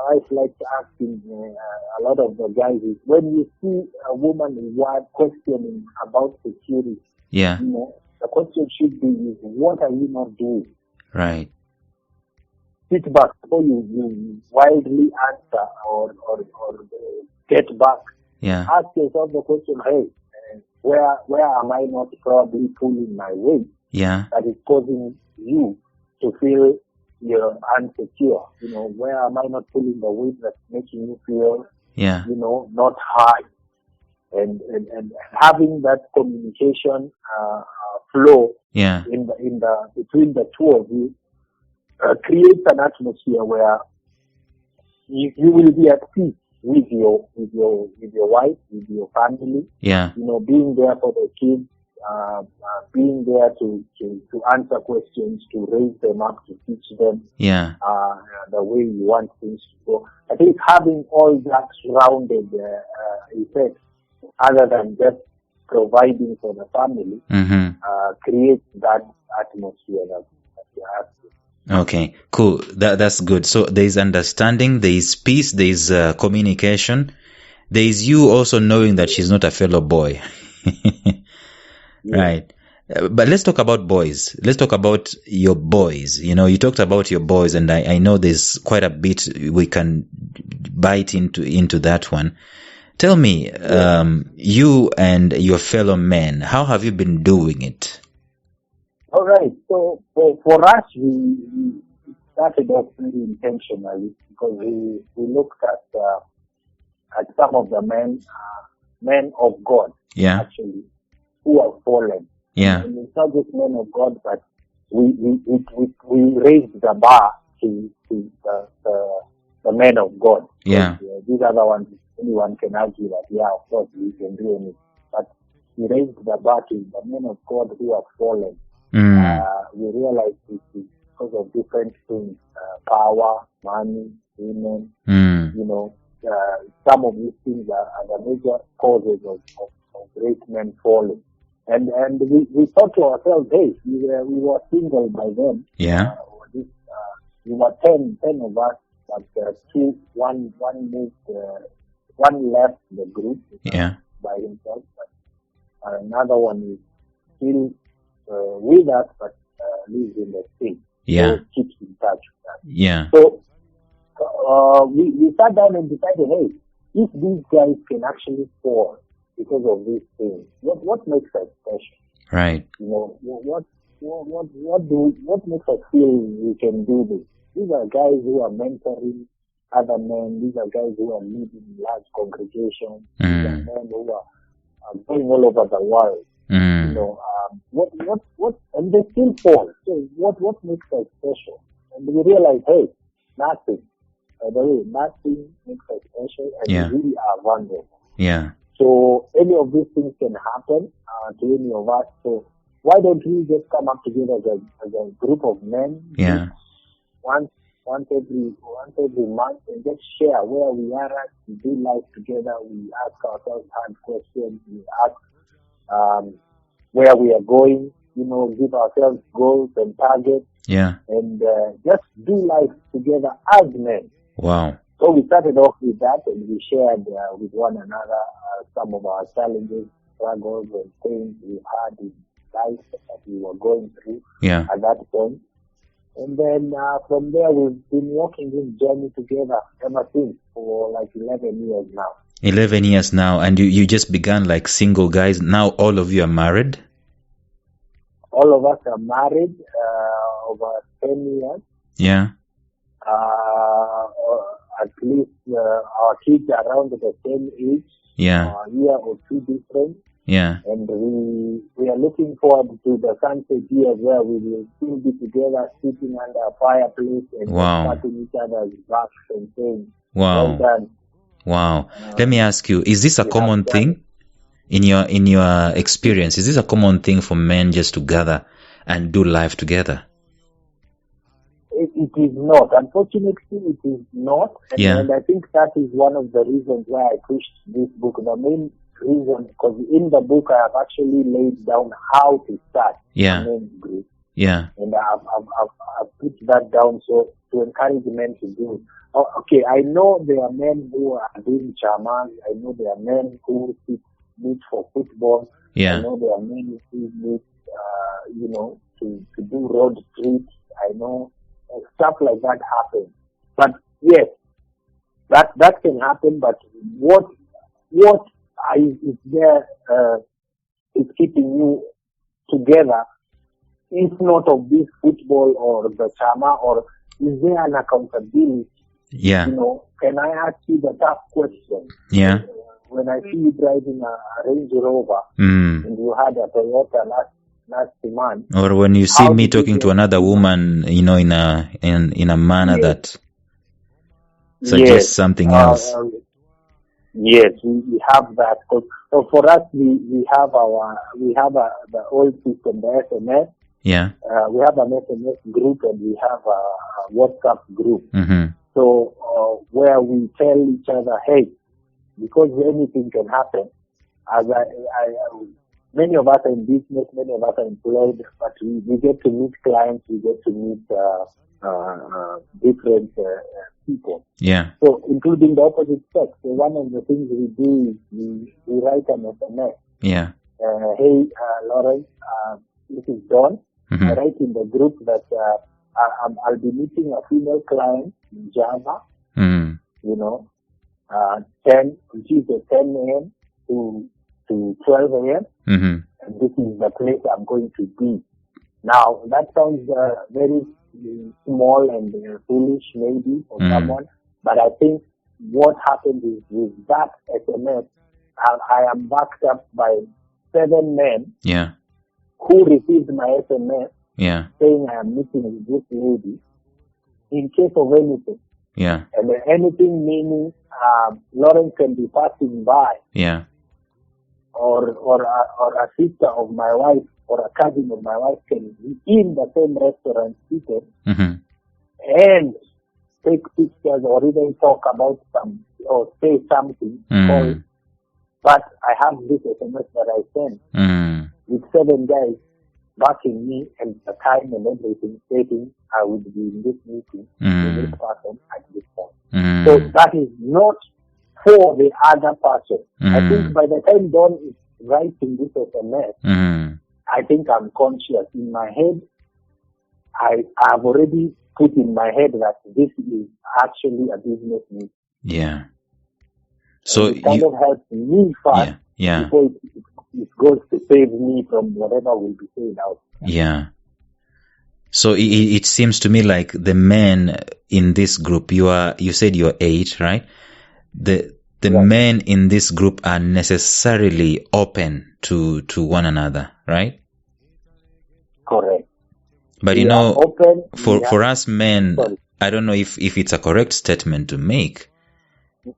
wife likes asking a lot of the guys is when you see a woman questioning about security, Yeah. The question should be is, what are you not doing? Right. Sit back before you wildly answer or get back. Yeah. Ask yourself the question, hey, where am I not probably pulling my weight Yeah. that is causing you to feel you're insecure? Where am I not pulling the weight that's making you feel, Yeah. not high? And having that communication flow Yeah. in the between the two of you creates an atmosphere where you will be at peace with your wife, with your family. Yeah. Being there for the kids, being there to answer questions, to raise them up, to teach them Yeah. the way you want things to go. I think having all that surrounded effect, other than just providing for the family, creates that atmosphere that you have to. Okay, cool. That's good. So there is understanding, there is peace, there is communication. There is you also knowing that she's not a fellow boy. Right. But let's talk about boys. Let's talk about your boys. You talked about your boys, and I know there's quite a bit we can bite into that one. Tell me, you and your fellow men, how have you been doing it? All right. So for us, we started off pretty intentionally because we looked at some of the men of God, actually, who have fallen. Yeah. And it's not just men of God, but we raised the bar to the men of God. Yeah. These are the ones anyone can argue that, yeah, of course, we can do anything. But we raised the bar to the men of God who have fallen. We realized it is because of different things, power, money, women, some of these things are the major causes of great men falling. And we thought to ourselves, hey, we were single by then. Yeah. We were 10 of us, but one moved, one left the group by himself, but another one is still with us, but lives in the States. Yeah. So keeps in touch with us. Yeah. So we sat down and decided, hey, if these guys can actually fall because of these things, what makes us special? Right. What makes us feel we can do this? These are guys who are mentoring other men. These are guys who are leading large congregations. These are men who are going all over the world. And they still fall. So what makes us special? And we realize, hey, nothing. By the way, nothing makes us special, and we really are vulnerable. Yeah. So any of these things can happen to any of us. So why don't we just come up together as a group of men? Yeah. Once every month, and just share where we are at. We do life together. We ask ourselves hard questions. We ask where we are going. Give ourselves goals and targets. Yeah. And just do life together as men. Wow. So we started off with that, and we shared with one another some of our challenges, struggles, and things we had in life that we were going through at that point. And then from there, we've been walking this journey together ever since for like 11 years now. 11 years now, and you just began like single guys. Now all of you are married? All of us are married over 10 years. Yeah. At least our kids are around the same age. Yeah. A year or two different. Yeah. And we are looking forward to the sunset years where we will still be together, sitting under a fireplace and patting each other's backs and saying, well done. Wow. Let me ask you, is this a common thing in your experience? Is this a common thing for men just to gather and do life together? It is not. Unfortunately, it is not. And I think that is one of the reasons why I pushed this book. The main reason, because in the book I have actually laid down how to start a men's group. Yeah. And I've put that down so to encourage men to do. Okay, I know there are men who are doing chamas. I know there are men who meet for football. Yeah. I know there are men who meet, to do road trips. I know stuff like that happens. But yes, that can happen. But what is there is keeping you together? If not of this football or the chama, or is there an accountability? Yeah. Can I ask you the tough question? Yeah. When I see you driving a Range Rover and you had a Toyota last month, or when you see me talking to another woman, in a manner that suggests something else. Yes, we have that. So for us, we have the old system, the SMS. Yeah. We have an SMS group and we have a WhatsApp group. Mm-hmm. So where we tell each other, hey, because anything can happen. Many of us are in business, many of us are employed, but we get to meet clients, we get to meet different people. Yeah. So including the opposite sex. So one of the things we do is we write an SMS. Yeah. Hey, Lawrence, this is Don. Mm-hmm. I write in the group that I'll be meeting a female client in Java. Mm-hmm. 10 a.m. to 12 a.m. Mm-hmm. And this is the place I'm going to be. Now, that sounds very small and foolish maybe for someone, but I think what happens is with that SMS, I am backed up by 7 men who received my SMS saying I am meeting with this lady in case of anything. Yeah. And anything meaning Lawrence can be passing by. Yeah. Or a sister of my wife or a cousin of my wife can be in the same restaurant seated and take pictures or even talk about or say something. But I have this SMS that I sent with 7 guys backing me and the time and everything, stating I would be in this meeting with this person at this point. So that is not for the other person. I think by the time Don is writing this SMS, I think I'm conscious. In my head, I've already put in my head that this is actually a business meeting. Yeah. So it kind of helps me first before it goes to save me from whatever will be said out. Yeah. So it seems to me like the men in this group, you said you're 8, right? The men in this group are necessarily open to one another, right? Correct. But for us men, I don't know if it's a correct statement to make,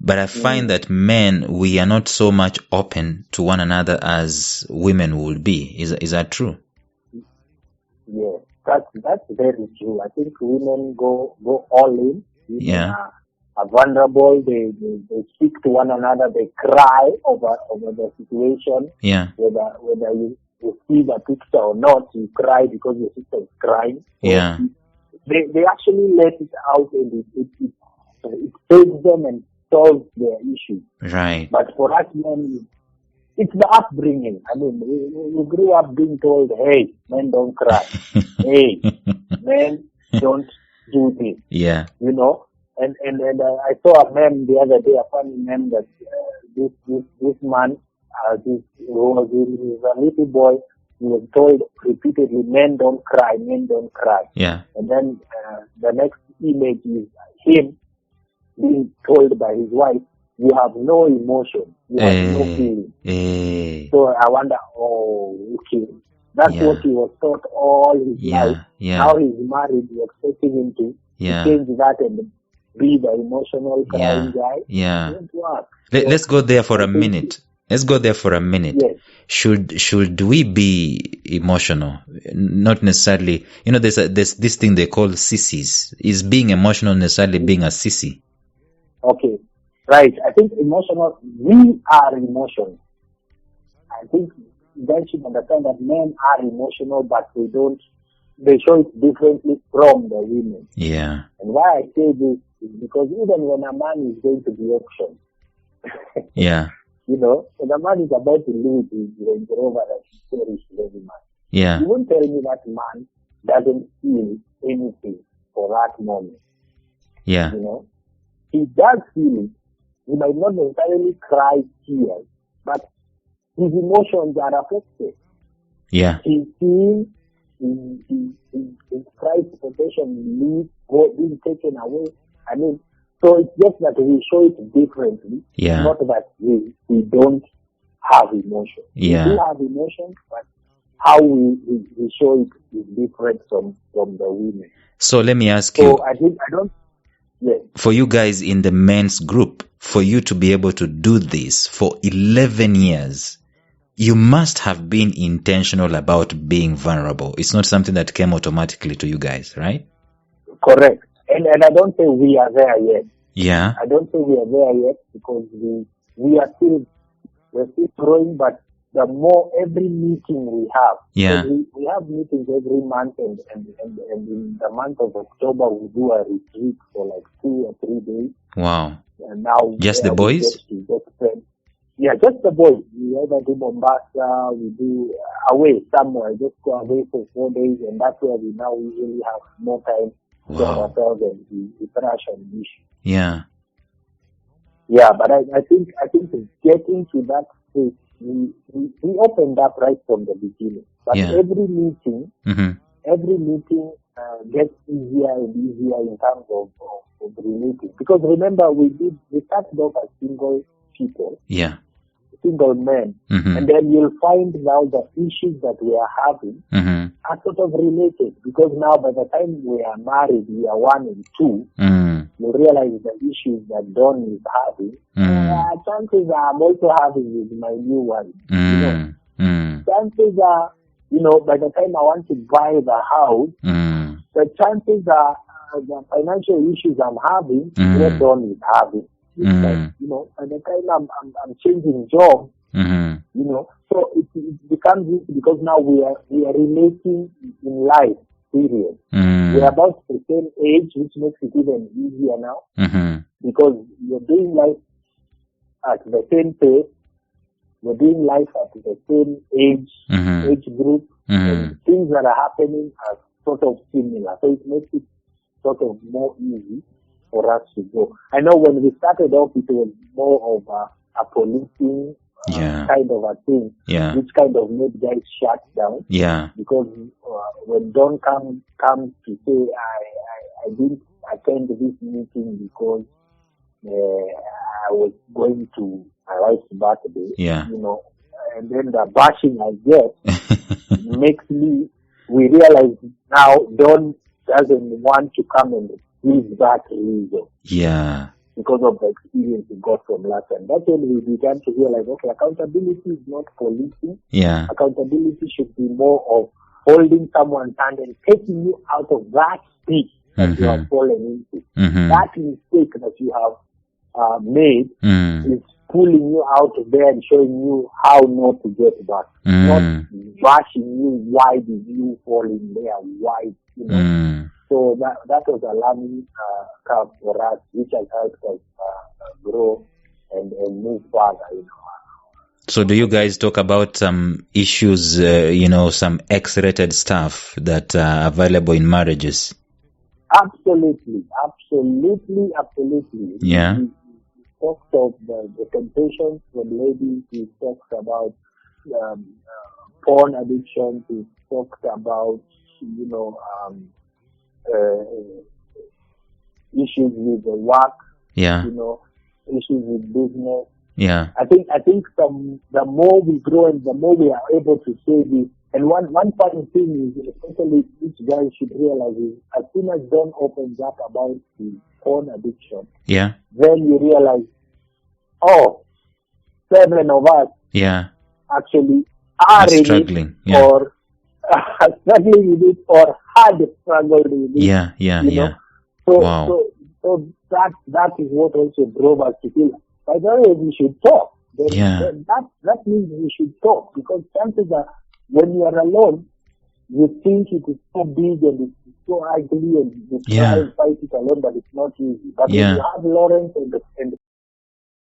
but I find that men, we are not so much open to one another as women would be. Is that true? Yes, that's very true. I think women go all in. Women are vulnerable. They speak to one another. They cry over the situation. Yeah. Whether you see the picture or not, you cry because your sister is crying. So yeah. They actually let it out and it saves them and solves their issue. Right. But for us men, it's the upbringing. I mean, we grew up being told, hey, men don't cry. Hey, men don't do this. Yeah. You know? And I saw a meme the other day, a funny meme that this man, he was a little boy, he was told repeatedly, men don't cry, men don't cry. Yeah. And then the next image is him being told by his wife, you have no emotion, you have no feeling. So I wonder, okay, that's what he was taught all his life. Yeah. Now he's married, we're expecting him to change that and be the emotional crying guy. Yeah. Let's go there for a minute. Let's go there for a minute. Yes. Should we be emotional? Not necessarily. You know, there's this thing they call sissies. Is being emotional necessarily being a sissy? Okay. Right. I think we are emotional. I think guys should understand that men are emotional, but they don't they show it differently from the women. Yeah. And why I say this is because even when a man is going to be auctioned, yeah. You know, when a man is about to lose his Range Rover that he cherished very much, yeah. you won't tell me that man doesn't feel anything for that moment. Yeah. You know, he does feel it. He might not necessarily cry tears, but his emotions are affected. Yeah. He's seeing his prized possession being taken away. I mean, so it's just that we show it differently. Yeah. Not that we don't have emotion. Yeah. We do have emotion, but how we show it is different from the women. So let me ask you. Yes. For you guys in the men's group, for you to be able to do this for 11 years, you must have been intentional about being vulnerable. It's not something that came automatically to you guys, right? Correct. And I don't say we are there yet. Yeah. I don't say we are there yet because we're still growing, but the more every meeting we have, yeah, we have meetings every month, and in the month of October we do a retreat for like 2 or 3 days. Wow. And now just the boys? Yeah, just the boys. We either do Mombasa, we do away somewhere, just go away for 4 days, and that's where we now usually have more time to ourselves and we thrash on the issue. Yeah. Yeah, but I think getting to that stage, we opened up right from the beginning. But every meeting, gets easier and easier in terms of relating. Because remember, we started off as single people. Yeah. Single men. And then you'll find now the issues that we are having are sort of related. Because now by the time we are married, we are 1 and 2. You realize the issues that Don is having. Chances are I'm also having with my new one. You know, chances are, you know, by the time I want to buy the house, the chances are the financial issues I'm having, what Don is having. Like, you know, by the time I'm changing jobs, you know, so it becomes easy because now we are relating in life. Period. We're about the same age, which makes it even easier now because you're doing life at the same pace, you're doing life at the same age group, and things that are happening are sort of similar. So it makes it sort of more easy for us to go. I know when we started off, it was more of a policing kind of a thing, which kind of made guys shut down. Yeah. Because when Don comes to say, I didn't attend this meeting because I was going to my wife's birthday, you know, and then the bashing I get makes we realize now Don doesn't want to come and give that reason. Yeah. Because of the experience we got from last time. That's when we began to realize, okay, accountability is not policing. Yeah. Accountability should be more of holding someone's hand and taking you out of that pit that you have fallen into. That mistake that you have made is pulling you out of there and showing you how not to get back. Not bashing you, why did you fall in there, why, you know. So that was a learning curve for us, which has helped us grow and move further, you know. So do you guys talk about some issues, you know, some X-rated stuff that are available in marriages? Absolutely. Yeah. We talked of the temptations when ladies. We talked about porn addiction. We talked about, you know, issues with the work, you know, issues with business. Yeah. I think the more we grow and the more we are able to say this. And one funny thing is, especially each guy should realize, is as soon as Don opens up about the porn addiction, then you realize, 7 of us actually are struggling, or struggling with it or had struggled with it. Yeah. So that is what also drove us to feel, by the way, we should talk. Then that means we should talk, because chances are when you are alone, you think it is so big and it's so ugly and you try and fight it alone, but it's not easy. But when you have Lawrence and